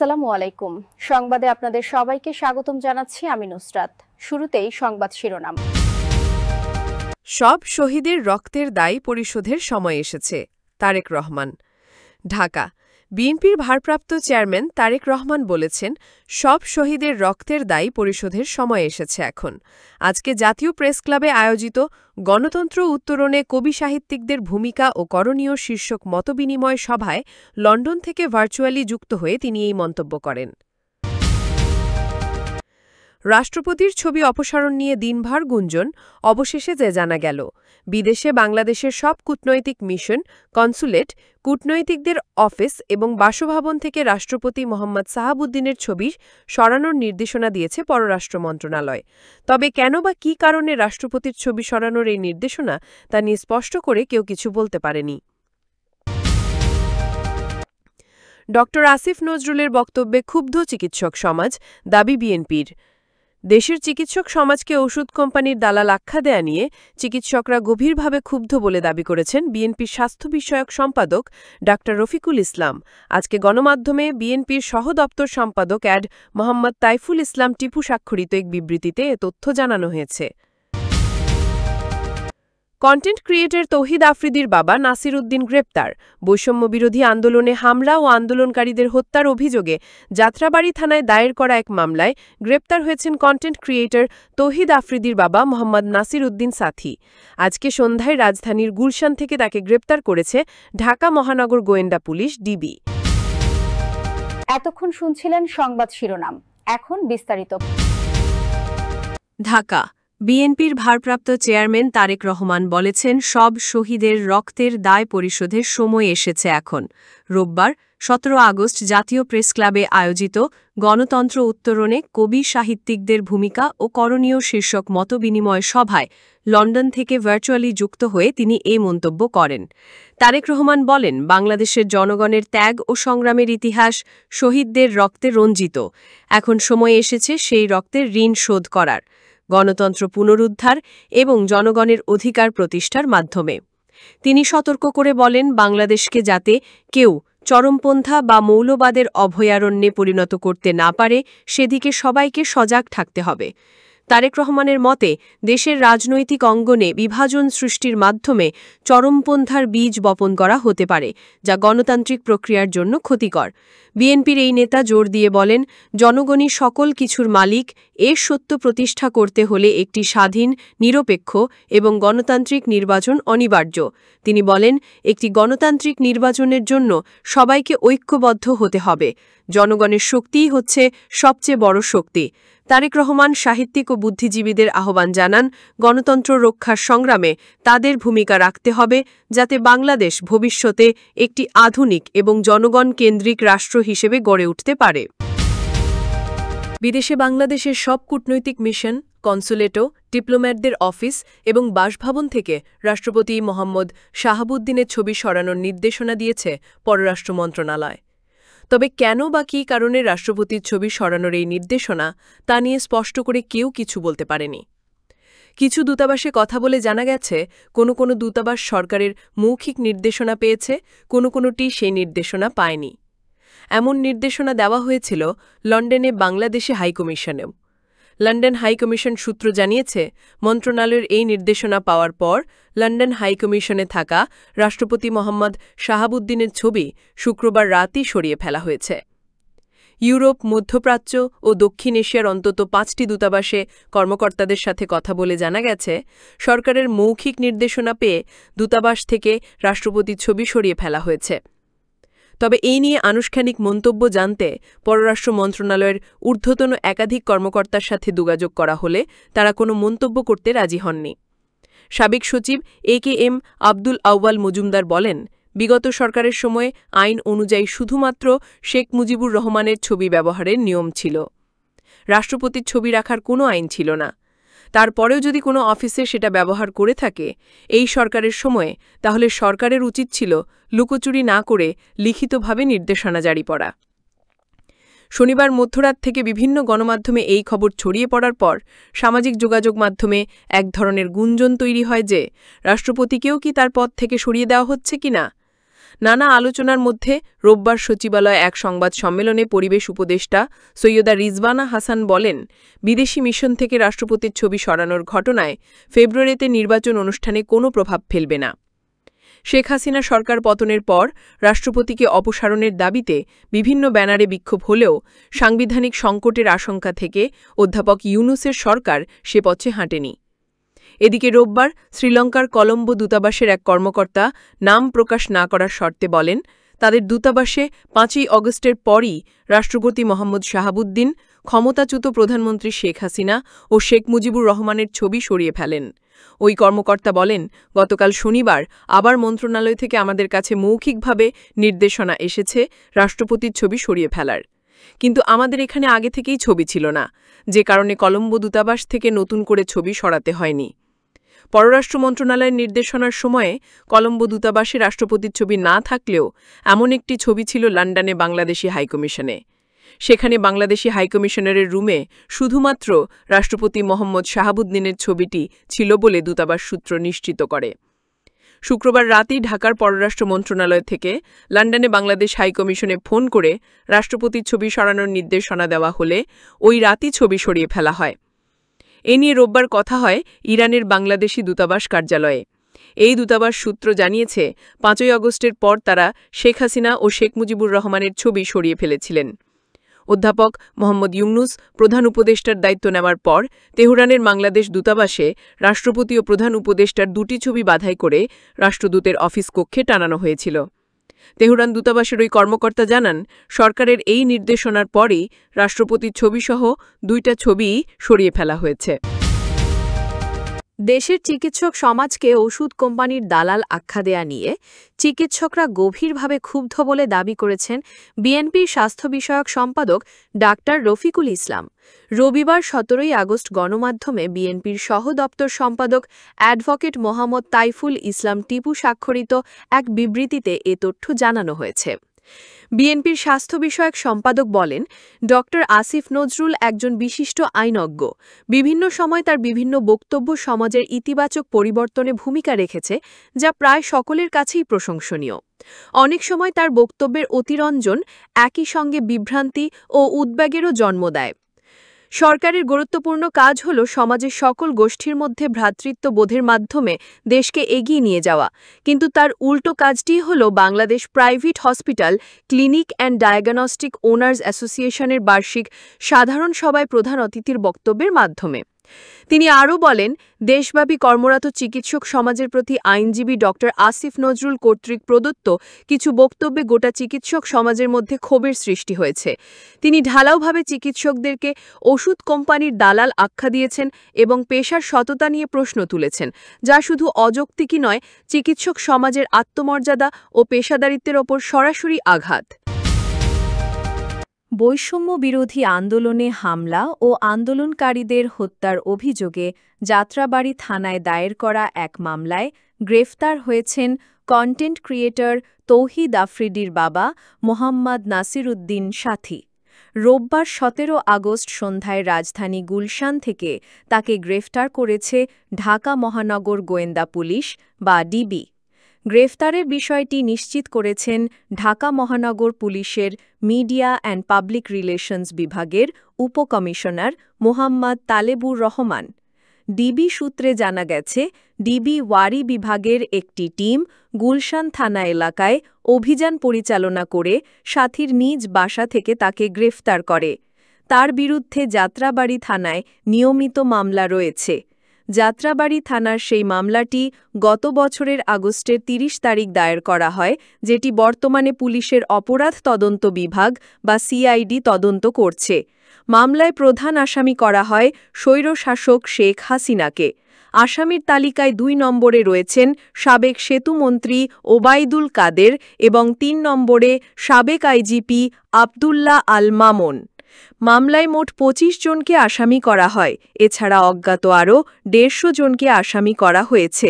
আসসালামু আলাইকুম। সংবাদে আপনাদের সবাইকে স্বাগতম জানাচ্ছি আমি নুসরাত। শুরুতেই সংবাদ শিরোনাম। সব শহীদের রক্তের দায় পরিশোধের সময় এসেছে, তারেক রহমান। ঢাকা। বিএনপির ভারপ্রাপ্ত চেয়ারম্যান তারেক রহমান বলেছেন, সব শহীদের রক্তের দায় পরিশোধের সময় এসেছে এখন। আজকে জাতীয় প্রেস ক্লাবে আয়োজিত গণতন্ত্র উত্তরণে কবি সাহিত্যিকদের ভূমিকা ও করণীয় শীর্ষক মতবিনিময় সভায় লন্ডন থেকে ভার্চুয়ালি যুক্ত হয়ে তিনি এই মন্তব্য করেন। রাষ্ট্রপতির ছবি অপসারণ নিয়ে দিনভর গুঞ্জন, অবশেষে যে জানা গেল, বিদেশে বাংলাদেশের সব কূটনৈতিক মিশন, কনসুলেট, কূটনৈতিকদের অফিস এবং বাসভবন থেকে রাষ্ট্রপতি মোহাম্মদ সাহাবুদ্দিনের ছবি সরানোর নির্দেশনা দিয়েছে পররাষ্ট্র মন্ত্রণালয়। তবে কেন বা কী কারণে রাষ্ট্রপতির ছবি সরানোর এই নির্দেশনা তা নিয়ে স্পষ্ট করে কেউ কিছু বলতে পারেনি। ড. আসিফ নজরুলের বক্তব্যে ক্ষুব্ধ চিকিৎসক সমাজ, দাবি বিএনপির। দেশের চিকিৎসক সমাজকে ওষুধ কোম্পানির দালাল আখ্যা দেয়া নিয়ে চিকিৎসকরা গভীরভাবে ক্ষুব্ধ বলে দাবি করেছেন বিএনপির স্বাস্থ্য বিষয়ক সম্পাদক ডা. রফিকুল ইসলাম। আজকে গণমাধ্যমে বিএনপির সহ দপ্তর সম্পাদক অ্যাড মোহাম্মদ তাইফুল ইসলাম টিপু স্বাক্ষরিত এক বিবৃতিতে এ তথ্য জানানো হয়েছে। কন্টেন্ট ক্রিয়েটর তৌহিদ আফ্রিদির বাবা নাসির উদ্দিন গ্রেপ্তার। বৈষম্যবিরোধী আন্দোলনে হামলা ও আন্দোলনকারীদের হত্যার অভিযোগে যাত্রাবাড়ী থানায় দায়ের করা এক মামলায় গ্রেপ্তার হয়েছেন কন্টেন্ট ক্রিয়েটর তৌহিদ আফ্রিদির বাবা মোহাম্মদ নাসির উদ্দিন সাথী। আজকে সন্ধ্যায় রাজধানীর গুলশান থেকে তাকে গ্রেপ্তার করেছে ঢাকা মহানগর গোয়েন্দা পুলিশ ডিবি। এতক্ষণ শুনছিলেন সংবাদ শিরোনাম, এখন বিস্তারিত। ঢাকা। বিএনপির ভারপ্রাপ্ত চেয়ারম্যান তারেক রহমান বলেছেন, সব শহীদের রক্তের দায় পরিশোধের সময় এসেছে এখন। রোববার 17 আগস্ট জাতীয় প্রেস ক্লাবে আয়োজিত গণতন্ত্র উত্তরণে কবি সাহিত্যিকদের ভূমিকা ও করণীয় শীর্ষক মতবিনিময় সভায় লন্ডন থেকে ভার্চুয়ালি যুক্ত হয়ে তিনি এই মন্তব্য করেন। তারেক রহমান বলেন, বাংলাদেশের জনগণের ত্যাগ ও সংগ্রামের ইতিহাস শহীদদের রক্তে রঞ্জিত। এখন সময় এসেছে সেই রক্তের ঋণ শোধ করার, গণতন্ত্র পুনরুদ্ধার এবং জনগণের অধিকার প্রতিষ্ঠার মাধ্যমে। তিনি সতর্ক করে বলেন, বাংলাদেশকে যাতে কেউ চরমপন্থা বা মৌলবাদের অভয়ারণ্যে পরিণত করতে না পারে সেদিকে সবাইকে সজাগ থাকতে হবে। তারেক রহমানের মতে, দেশের রাজনৈতিক অঙ্গনে বিভাজন সৃষ্টির মাধ্যমে চরমপন্থার বীজ বপন করা হতে পারে, যা গণতান্ত্রিক প্রক্রিয়ার জন্য ক্ষতিকর। বিএনপির এই নেতা জোর দিয়ে বলেন, জনগণই সকল কিছুর মালিক। এর সত্য প্রতিষ্ঠা করতে হলে একটি স্বাধীন, নিরপেক্ষ এবং গণতান্ত্রিক নির্বাচন অনিবার্য। তিনি বলেন, একটি গণতান্ত্রিক নির্বাচনের জন্য সবাইকে ঐক্যবদ্ধ হতে হবে। জনগণের শক্তিই হচ্ছে সবচেয়ে বড় শক্তি। তারেক রহমান সাহিত্যিক ও বুদ্ধিজীবীদের আহ্বান জানান, গণতন্ত্র রক্ষার সংগ্রামে তাদের ভূমিকা রাখতে হবে, যাতে বাংলাদেশ ভবিষ্যতে একটি আধুনিক এবং জনগণ কেন্দ্রিক রাষ্ট্র হিসেবে গড়ে উঠতে পারে। বিদেশে বাংলাদেশের সব কূটনৈতিক মিশন, কনসুলেটও, ডিপ্লোম্যাটদের অফিস এবং বাসভবন থেকে রাষ্ট্রপতি মোহাম্মদ শাহাবুদ্দিনের ছবি সরানোর নির্দেশনা দিয়েছে পররাষ্ট্র মন্ত্রণালয়। তবে কেন বা কী কারণে রাষ্ট্রপতির ছবি সরানোর এই নির্দেশনা তা নিয়ে স্পষ্ট করে কেউ কিছু বলতে পারেনি। কিছু দূতাবাসে কথা বলে জানা গেছে, কোনো কোনো দূতাবাস সরকারের মৌখিক নির্দেশনা পেয়েছে, কোনোটি সেই নির্দেশনা পায়নি। এমন নির্দেশনা দেওয়া হয়েছিল লন্ডনে বাংলাদেশে হাইকমিশনেও। লন্ডন হাইকমিশন সূত্র জানিয়েছে, মন্ত্রণালয়ের এই নির্দেশনা পাওয়ার পর লন্ডন হাইকমিশনে থাকা রাষ্ট্রপতি মোহাম্মদ শাহাবুদ্দিনের ছবি শুক্রবার রাতই সরিয়ে ফেলা হয়েছে। ইউরোপ, মধ্যপ্রাচ্য ও দক্ষিণ এশিয়ার অন্তত 5টি দূতাবাসে কর্মকর্তাদের সাথে কথা বলে জানা গেছে, সরকারের মৌখিক নির্দেশনা পেয়ে দূতাবাস থেকে রাষ্ট্রপতির ছবি সরিয়ে ফেলা হয়েছে। তবে এই নিয়ে আনুষ্ঠানিক মন্তব্য জানতে পররাষ্ট্র মন্ত্রণালয়ের ঊর্ধ্বতন একাধিক কর্মকর্তার সাথে যোগাযোগ করা হলে তারা কোনো মন্তব্য করতে রাজি হননি। সাবেক সচিব AKM আব্দুল আউয়াল মজুমদার বলেন, বিগত সরকারের সময়ে আইন অনুযায়ী শুধুমাত্র শেখ মুজিবুর রহমানের ছবি ব্যবহারের নিয়ম ছিল। রাষ্ট্রপতির ছবি রাখার কোনো আইন ছিল না। তারপরেও যদি কোনো অফিসে সেটা ব্যবহার করে থাকে এই সরকারের সময়ে, তাহলে সরকারের উচিত ছিল লুকোচুরি না করে লিখিতভাবে নির্দেশনা জারি করা। শনিবার মধ্যরাত থেকে বিভিন্ন গণমাধ্যমে এই খবর ছড়িয়ে পড়ার পর সামাজিক যোগাযোগ মাধ্যমে এক ধরনের গুঞ্জন তৈরি হয় যে রাষ্ট্রপতিকেও কি তার পদ থেকে সরিয়ে দেওয়া হচ্ছে কিনা। নানা আলোচনার মধ্যে রোববার সচিবালয়ে এক সংবাদ সম্মেলনে পরিবেশ উপদেষ্টা সৈয়দা রিজওয়ানা হাসান বলেন, বিদেশি মিশন থেকে রাষ্ট্রপতির ছবি সরানোর ঘটনায় ফেব্রুয়ারিতে নির্বাচন অনুষ্ঠানে কোনো প্রভাব ফেলবে না। শেখ হাসিনা সরকার পতনের পর রাষ্ট্রপতিকে অপসারণের দাবিতে বিভিন্ন ব্যানারে বিক্ষোভ হলেও সাংবিধানিক সংকটের আশঙ্কা থেকে অধ্যাপক ইউনূসের সরকার সে পথে হাঁটেনি। এদিকে রোববার শ্রীলঙ্কার কলম্বো দূতাবাসের এক কর্মকর্তা নাম প্রকাশ না করার শর্তে বলেন, তাদের দূতাবাসে ৫ই অগস্টের পরই রাষ্ট্রপতি মোহাম্মদ শাহাবুদ্দিন, ক্ষমতাচ্যুত প্রধানমন্ত্রী শেখ হাসিনা ও শেখ মুজিবুর রহমানের ছবি সরিয়ে ফেলেন। ওই কর্মকর্তা বলেন, গতকাল শনিবার আবার মন্ত্রণালয় থেকে আমাদের কাছে মৌখিকভাবে নির্দেশনা এসেছে রাষ্ট্রপতির ছবি সরিয়ে ফেলার। কিন্তু আমাদের এখানে আগে থেকেই ছবি ছিল না, যে কারণে কলম্বো দূতাবাস থেকে নতুন করে ছবি সরাতে হয়নি। পররাষ্ট্র মন্ত্রণালয়ের নির্দেশনার সময়ে কলম্বো দূতাবাসে রাষ্ট্রপতির ছবি না থাকলেও এমন একটি ছবি ছিল লন্ডনে বাংলাদেশি হাইকমিশনে। সেখানে বাংলাদেশি হাইকমিশনারের রুমে শুধুমাত্র রাষ্ট্রপতি মোহাম্মদ শাহাবুদ্দিনের ছবিটি ছিল বলে দূতাবাস সূত্র নিশ্চিত করে। শুক্রবার রাতেই ঢাকার পররাষ্ট্র মন্ত্রণালয় থেকে লন্ডনে বাংলাদেশ হাইকমিশনে ফোন করে রাষ্ট্রপতির ছবি সরানোর নির্দেশনা দেওয়া হলে ওই রাতই ছবি সরিয়ে ফেলা হয়। এ নিয়ে রোববার কথা হয় ইরানের বাংলাদেশি দূতাবাস কার্যালয়ে। এই দূতাবাস সূত্র জানিয়েছে, ৫ই অগস্টের পর তারা শেখ হাসিনা ও শেখ মুজিবুর রহমানের ছবি সরিয়ে ফেলেছিলেন। অধ্যাপক মোহাম্মদ ইউনূস প্রধান উপদেষ্টার দায়িত্ব নেওয়ার পর তেহরানের বাংলাদেশ দূতাবাসে রাষ্ট্রপতি ও প্রধান উপদেষ্টার দুটি ছবি বাছাই করে রাষ্ট্রদূতের অফিস কক্ষে টানানো হয়েছিল। তেহরান দূতাবাসের ওই কর্মকর্তা জানান, সরকারের এই নির্দেশনার পরই রাষ্ট্রপতির ছবিসহ দুইটা ছবিই সরিয়ে ফেলা হয়েছে। দেশের চিকিৎসক সমাজকে ওষুধ কোম্পানির দালাল আখ্যা দেয়া নিয়ে চিকিৎসকরা গভীরভাবে ক্ষুব্ধ বলে দাবি করেছেন বিএনপির স্বাস্থ্য বিষয়ক সম্পাদক ডাক্তার রফিকুল ইসলাম। রবিবার ১৭ই আগস্ট গণমাধ্যমে বিএনপির সহ দপ্তর সম্পাদক অ্যাডভোকেট মোহাম্মদ তাইফুল ইসলাম টিপু স্বাক্ষরিত এক বিবৃতিতে এ তথ্য জানানো হয়েছে। বিএনপির স্বাস্থ্য বিষয়ক সম্পাদক বলেন, ড আসিফ নজরুল একজন বিশিষ্ট আইনজ্ঞ। বিভিন্ন সময় তার বিভিন্ন বক্তব্য সমাজের ইতিবাচক পরিবর্তনে ভূমিকা রেখেছে, যা প্রায় সকলের কাছেই প্রশংসনীয়। অনেক সময় তার বক্তব্যের অতিরঞ্জন একই সঙ্গে বিভ্রান্তি ও উদ্বেগেরও জন্ম দেয়। সরকারের গুরুত্বপূর্ণ কাজ হল সমাজের সকল গোষ্ঠীর মধ্যে ভ্রাতৃত্ববোধের মাধ্যমে দেশকে এগিয়ে নিয়ে যাওয়া, কিন্তু তার উল্টো কাজটি হল Bangladesh private hospital clinic and diagnostic owners অ্যাসোসিয়েশনের বার্ষিক সাধারণ সভায় প্রধান অতিথির বক্তব্যের মাধ্যমে। তিনি আরও বলেন, দেশব্যাপী কর্মরত চিকিৎসক সমাজের প্রতি আইনজীবী ড আসিফ নজরুল কর্তৃক প্রদত্ত কিছু বক্তব্যে গোটা চিকিৎসক সমাজের মধ্যে ক্ষোভের সৃষ্টি হয়েছে। তিনি ঢালাওভাবে চিকিৎসকদেরকে ওষুধ কোম্পানির দালাল আখ্যা দিয়েছেন এবং পেশার সততা নিয়ে প্রশ্ন তুলেছেন, যা শুধু অযৌক্তিকই নয়, চিকিৎসক সমাজের আত্মমর্যাদা ও পেশাদারিত্বের ওপর সরাসরি আঘাত। বৈষম্য বিরোধী আন্দোলনে হামলা ও আন্দোলনকারীদের হত্যার অভিযোগে যাত্রাবাড়ী থানায় দায়ের করা এক মামলায় গ্রেফতার হয়েছেন কন্টেন্ট ক্রিয়েটর তৌহিদ আফ্রিদির বাবা মোহাম্মদ নাসিরউদ্দিন সাথী। রোববার ১৭ আগস্ট সন্ধ্যায় রাজধানী গুলশান থেকে তাকে গ্রেফতার করেছে ঢাকা মহানগর গোয়েন্দা পুলিশ বা ডিবি। গ্রেফতারের বিষয়টি নিশ্চিত করেছেন ঢাকা মহানগর পুলিশের মিডিয়া অ্যান্ড পাবলিক রিলেশনস বিভাগের উপকমিশনার মোহাম্মদ তালেবুর রহমান। ডিবি সূত্রে জানা গেছে, ডিবি ওয়ারি বিভাগের একটি টিম গুলশান থানা এলাকায় অভিযান পরিচালনা করে সাথীর নিজ বাসা থেকে তাকে গ্রেফতার করে। তার বিরুদ্ধে যাত্রাবাড়ী থানায় নিয়মিত মামলা রয়েছে। যাত্রাবাড়ী থানার সেই মামলাটি গত বছরের আগস্টের ৩০ তারিখ দায়ের করা হয়, যেটি বর্তমানে পুলিশের অপরাধ তদন্ত বিভাগ বা সিআইডি তদন্ত করছে। মামলায় প্রধান আসামি করা হয় স্বৈরশাসক শেখ হাসিনাকে। আসামির তালিকায় ২ নম্বরে রয়েছেন সাবেক সেতুমন্ত্রী ওবায়দুল কাদের এবং ৩ নম্বরে সাবেক আইজিপি আবদুল্লাহ আল মামুন। মামলায় মোট ২৫ জনকে আসামি করা হয়। এছাড়া অজ্ঞাত আরও ১৫০ জনকে আসামি করা হয়েছে।